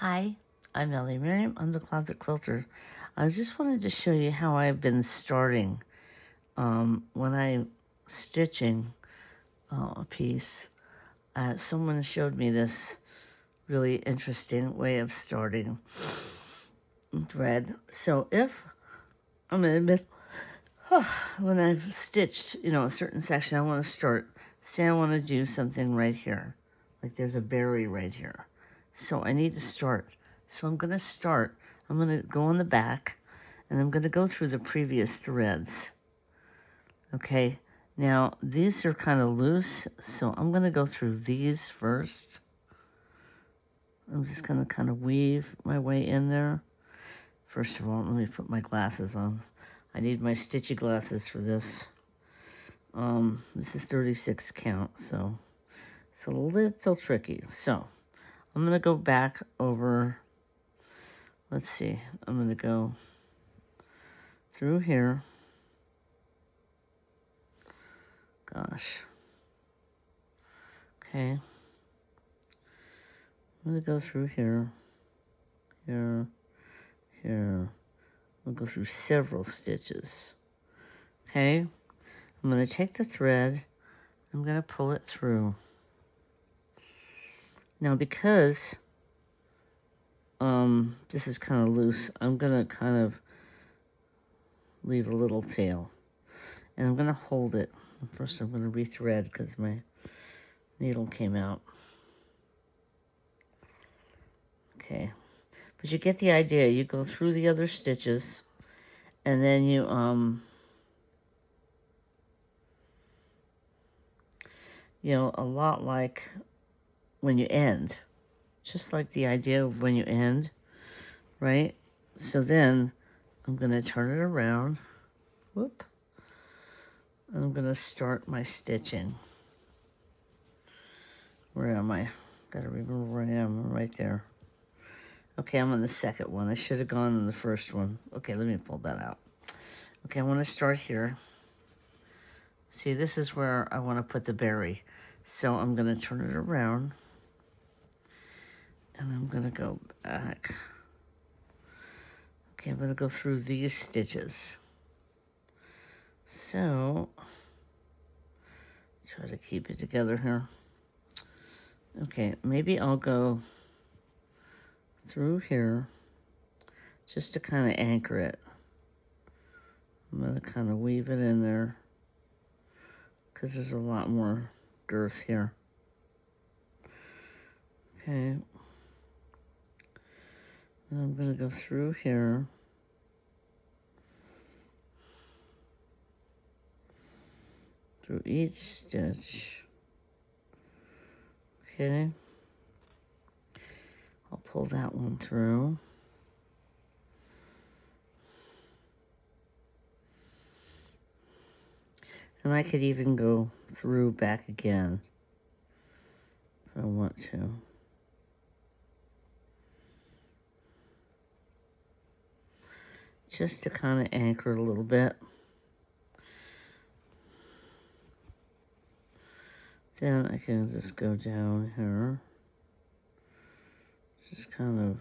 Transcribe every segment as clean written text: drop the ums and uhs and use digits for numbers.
Hi, I'm Ellie Miriam. I'm the Closet Quilter. I just wanted to show you how I've been starting when I'm stitching a piece. Someone showed me this really interesting way of starting thread. So if I'm in the middle, when I've stitched, a certain section, I want to start. Say I want to do something right here, like there's a berry right here. So I need to start. So I'm going to start. I'm going to go on the back, and I'm going to go through the previous threads. Okay, now these are kind of loose, so I'm going to go through these first. I'm just going to kind of weave my way in there. First of all, let me put my glasses on. I need my stitchy glasses for this. This is 36 count, so it's a little tricky. So I'm going to go back over, let's see, I'm going to go through here. Gosh. Okay. I'm going to go through here, here, here. I'll go through several stitches. Okay. I'm going to take the thread. I'm going to pull it through. Now, because this is kind of loose, I'm going to kind of leave a little tail. And I'm going to hold it. First, I'm going to rethread because my needle came out. Okay. But you get the idea. You go through the other stitches, and then you, a lot like when you end. Just like the idea of when you end, right? So then I'm going to turn it around. Whoop. And I'm going to start my stitching. Where am I? Got to remember where I am. I'm right there. Okay, I'm on the second one. I should have gone on the first one. Okay, let me pull that out. Okay, I want to start here. See, this is where I want to put the berry. So I'm going to turn it around. And I'm going to go back. Okay, I'm going to go through these stitches. So, try to keep it together here. Okay, maybe I'll go through here just to kind of anchor it. I'm going to kind of weave it in there because there's a lot more girth here. Okay. And I'm going to go through here. Through each stitch. Okay. I'll pull that one through. And I could even go through back again if I want to. Just to kind of anchor it a little bit. Then I can just go down here. Just kind of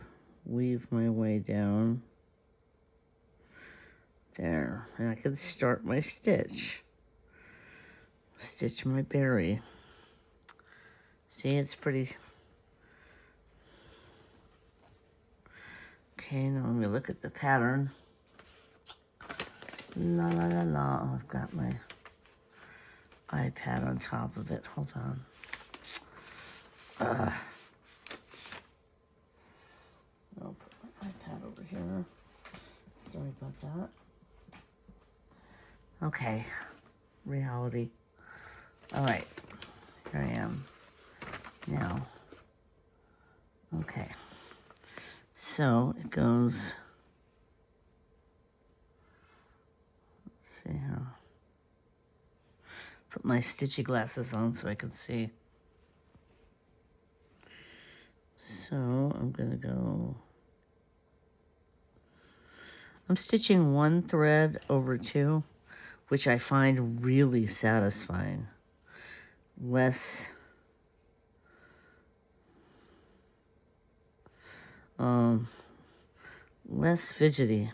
weave my way down. There. And I can start my stitch. Stitch my berry. See, it's pretty... Okay, now let me look at the pattern. La la la la. Oh, I've got my iPad on top of it. Hold on. I'll put my iPad over here. Sorry about that. Okay. Reality. All right. Here I am. Now. Okay. So it goes... Let's see here. Put my stitchy glasses on so I can see. So I'm going to go... I'm stitching one thread over two, which I find really satisfying. less fidgety,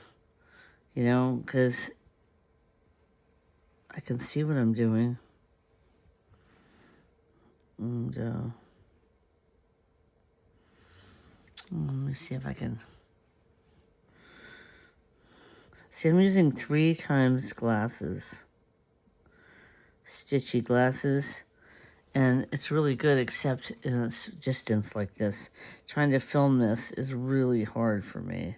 you know, because I can see what I'm doing. And let me see if I can. See, I'm using 3 times glasses, stitchy glasses, and it's really good, except in a distance like this. Trying to film this is really hard for me.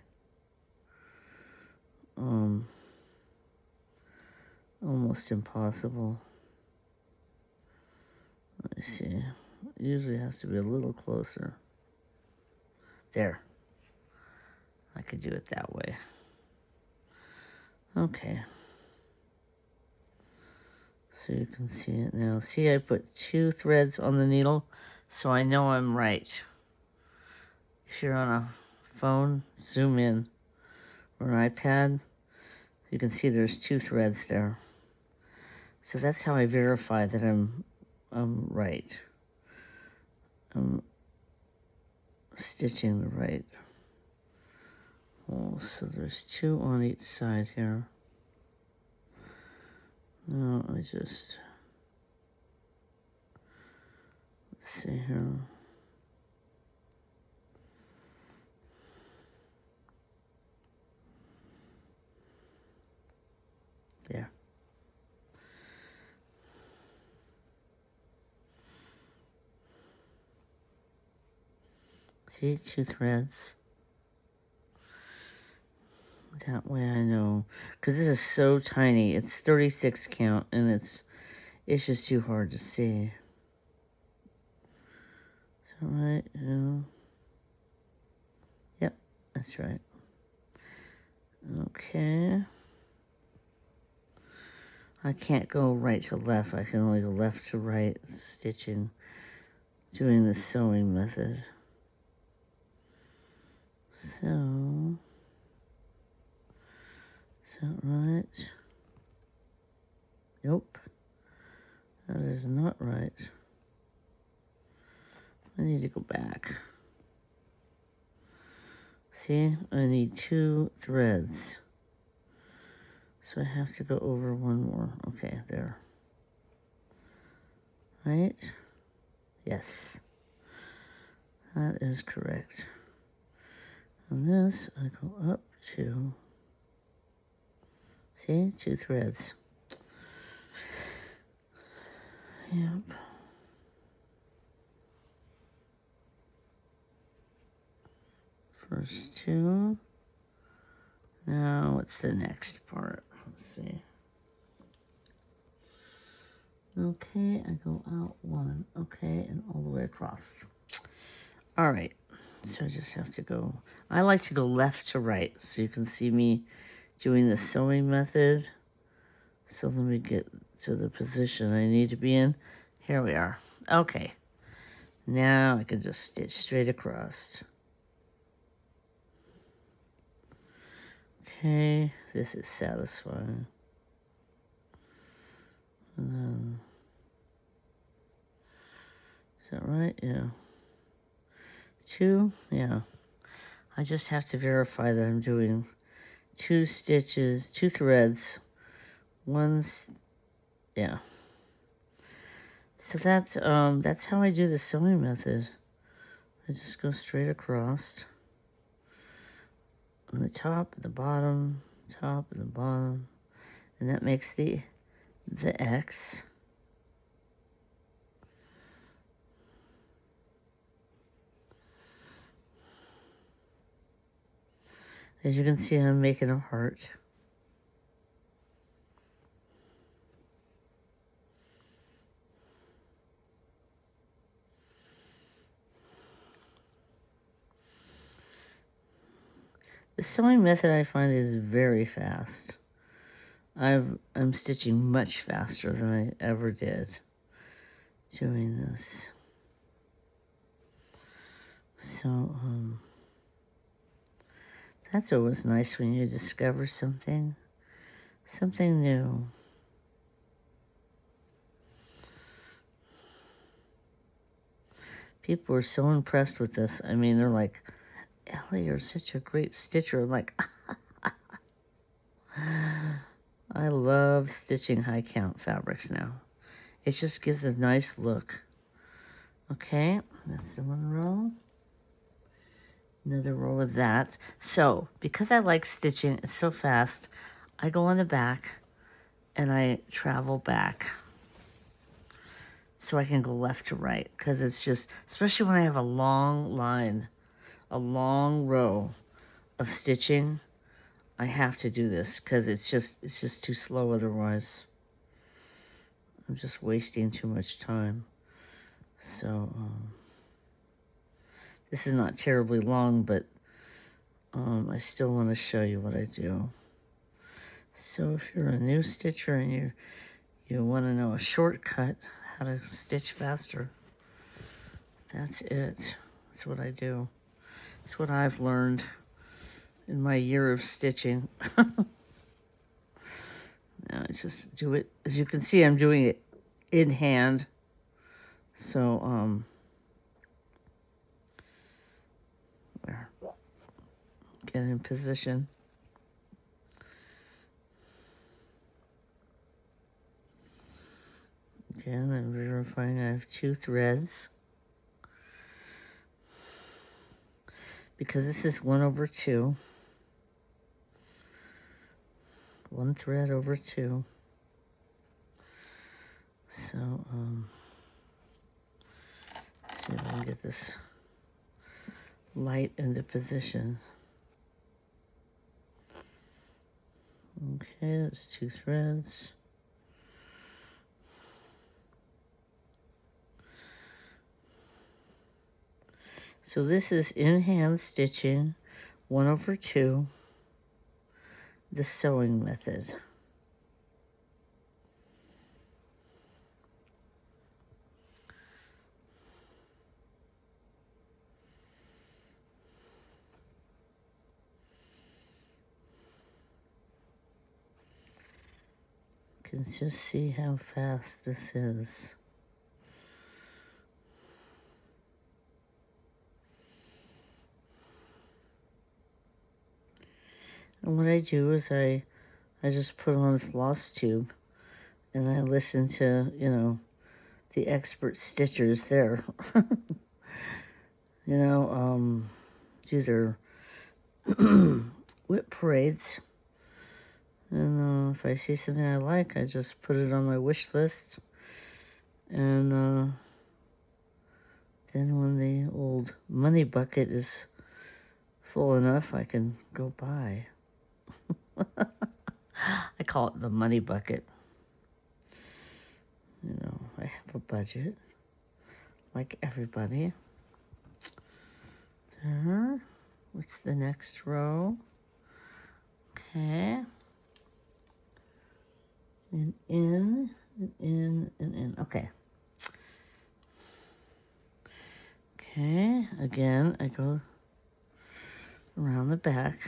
Almost impossible. Let me see. It usually has to be a little closer. There. I could do it that way. Okay. So you can see it now. See, I put 2 threads on the needle, so I know I'm right. If you're on a phone, zoom in, or an iPad, you can see there's 2 threads there. So that's how I verify that I'm right. I'm stitching the right hole. So there's 2 on each side here. Now I just, let's see here. There. See, 2 threads. That way I know, because this is so tiny. It's 36 count, and it's just too hard to see. Is that right? Yeah. Yep, that's right. Okay. I can't go right to left. I can only go left to right, stitching, doing the sewing method. So, is that right? Nope. That is not right. I need to go back. See, I need 2 threads. So I have to go over 1 more. Okay, there. Right? Yes. That is correct. And this, I go up 2. See, 2 threads. Yep. First 2. Now, what's the next part? Let's see. Okay, I go out 1. Okay, and all the way across. All right, so I just have to go. I like to go left to right, so you can see me doing the sewing method. So let me get to the position I need to be in. Here we are. Okay, now I can just stitch straight across. Okay, this is satisfying. And then, is that right? Yeah. 2, yeah. I just have to verify that I'm doing 2 stitches, 2 threads, 1, yeah. So that's how I do the sewing method. I just go straight across. On the top, the bottom, top, and the bottom. And that makes the X. As you can see, I'm making a heart. The sewing method I find is very fast. I'm stitching much faster than I ever did doing this. So, that's always nice when you discover something new. People were so impressed with this. I mean, they're like, Ellie, you're such a great stitcher. I'm like, I love stitching high count fabrics now. It just gives a nice look. Okay, that's the one row. Another row of that. So, because I like stitching, it's so fast, I go on the back and I travel back so I can go left to right, because it's just, especially when I have a long line, a long row of stitching, I have to do this because it's just too slow otherwise. I'm just wasting too much time. So this is not terribly long, but I still want to show you what I do. So if you're a new stitcher and you want to know a shortcut, how to stitch faster, that's it. That's what I do. It's what I've learned in my year of stitching. Now I just do it. As you can see, I'm doing it in hand. So, there. Get in position. Again, I'm verifying I have 2 threads. Because this is 1/2. 1 thread over 2. So, let's see if I can get this light into position. Okay, there's 2 threads. So this is in hand stitching 1/2, the sewing method. You can just see how fast this is. And what I do is I just put on a floss tube and I listen to, the expert stitchers there. Do their whip parades. And if I see something I like, I just put it on my wish list. And then when the old money bucket is full enough, I can go buy. I call it the money bucket. I have a budget, like everybody. There. What's the next row? Okay. And in, and in, and in. Okay. Okay, again, I go around the back.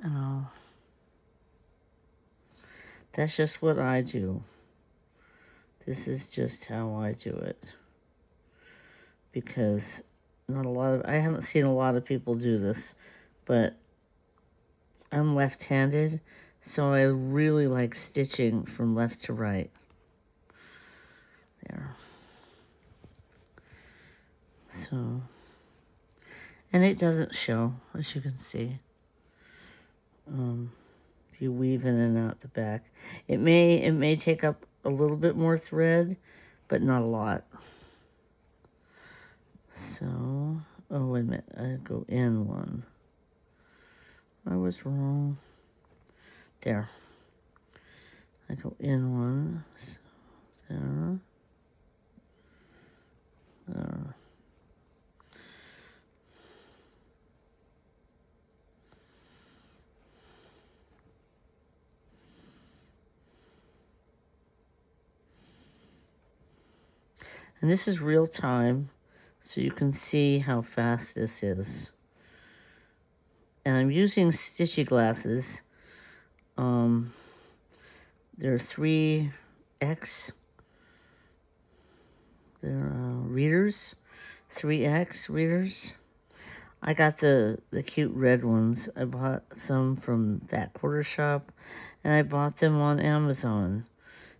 And that's just what I do. This is just how I do it. Because I haven't seen a lot of people do this, but I'm left-handed, so I really like stitching from left to right. There. So, and it doesn't show, as you can see. If you weave in and out the back, it may take up a little bit more thread, but not a lot. So, oh wait a minute, I go in one. I was wrong. There. I go in one. So there. There. And this is real time, so you can see how fast this is. And I'm using stitchy glasses. They're 3X. They're readers, 3X readers. I got the cute red ones. I bought some from that quarter shop, and I bought them on Amazon.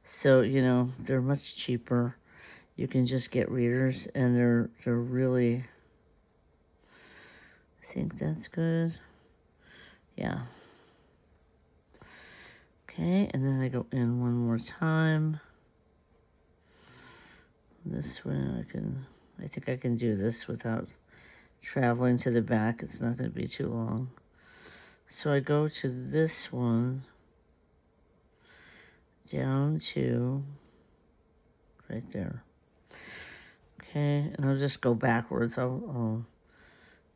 So, you know, they're much cheaper. You can just get readers, and they're really, I think that's good. Yeah. Okay, and then I go in one more time. This way I think I can do this without traveling to the back. It's not going to be too long. So I go to this one, down to right there. Okay, and I'll just go backwards. I'll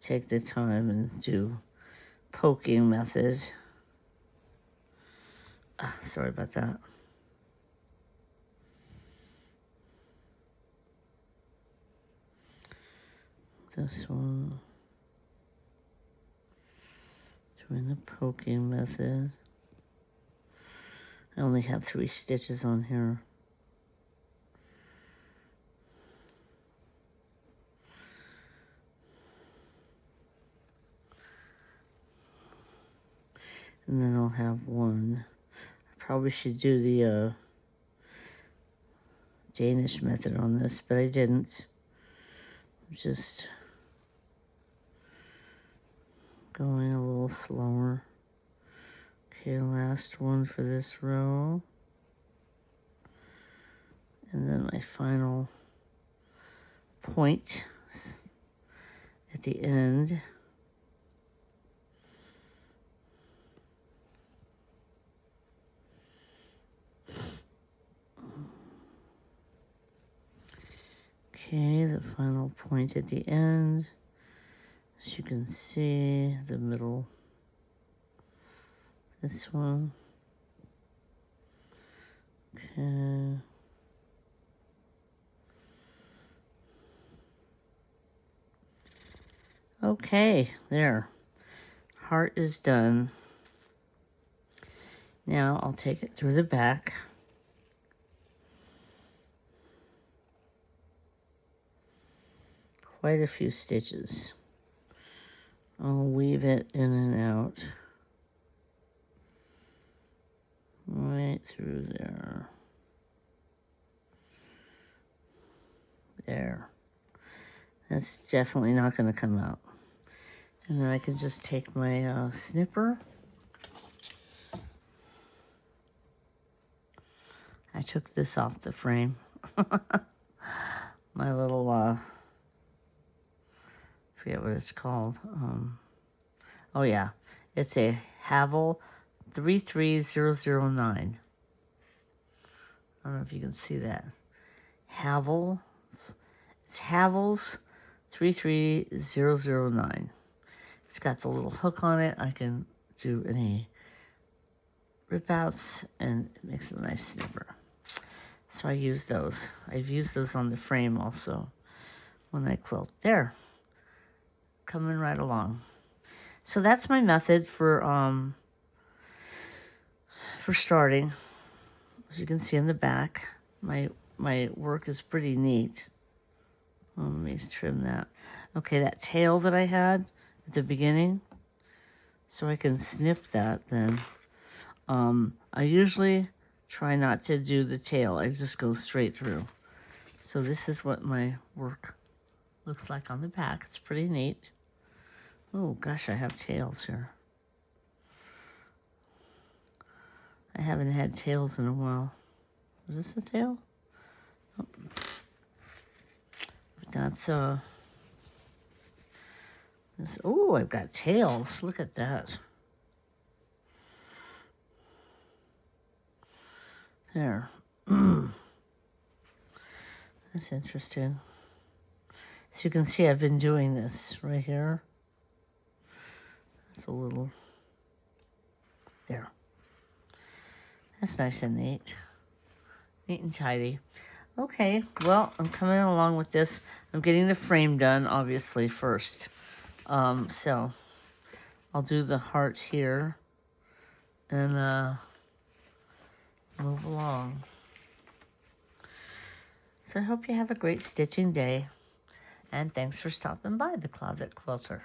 take the time and do poking method. Sorry about that. This one, doing the poking method. I only have 3 stitches on here. And then I'll have one. I probably should do the Danish method on this, but I didn't. I'm just going a little slower. Okay, last one for this row. And then my final point at the end. Okay, the final point at the end. As you can see, the middle, this one. Okay. Okay, there. Heart is done. Now I'll take it through the back. Quite a few stitches. I'll weave it in and out. Right through there. There. That's definitely not going to come out. And then I can just take my snipper. I took this off the frame. My little, I forget what it's called. Oh yeah, it's a Havel 33009. I don't know if you can see that. Havel, it's Havel's 33009. It's got the little hook on it. I can do any rip outs, and it makes a nice snipper. So I use those. I've used those on the frame also when I quilt. There, coming right along. So that's my method for starting. As you can see in the back, my work is pretty neat. Let me trim that. Okay, that tail that I had at the beginning, so I can snip that then. I usually try not to do the tail. I just go straight through. So this is what my work looks like on the back. It's pretty neat. Oh gosh, I have tails here. I haven't had tails in a while. Is this a tail? Oh. But that's this. Oh, I've got tails. Look at that. There. That's interesting. So you can see I've been doing this right here. It's a little, there. That's nice and neat. Neat and tidy. Okay, well, I'm coming along with this. I'm getting the frame done, obviously, first. So I'll do the heart here and move along. So I hope you have a great stitching day. And thanks for stopping by the Closet Quilter.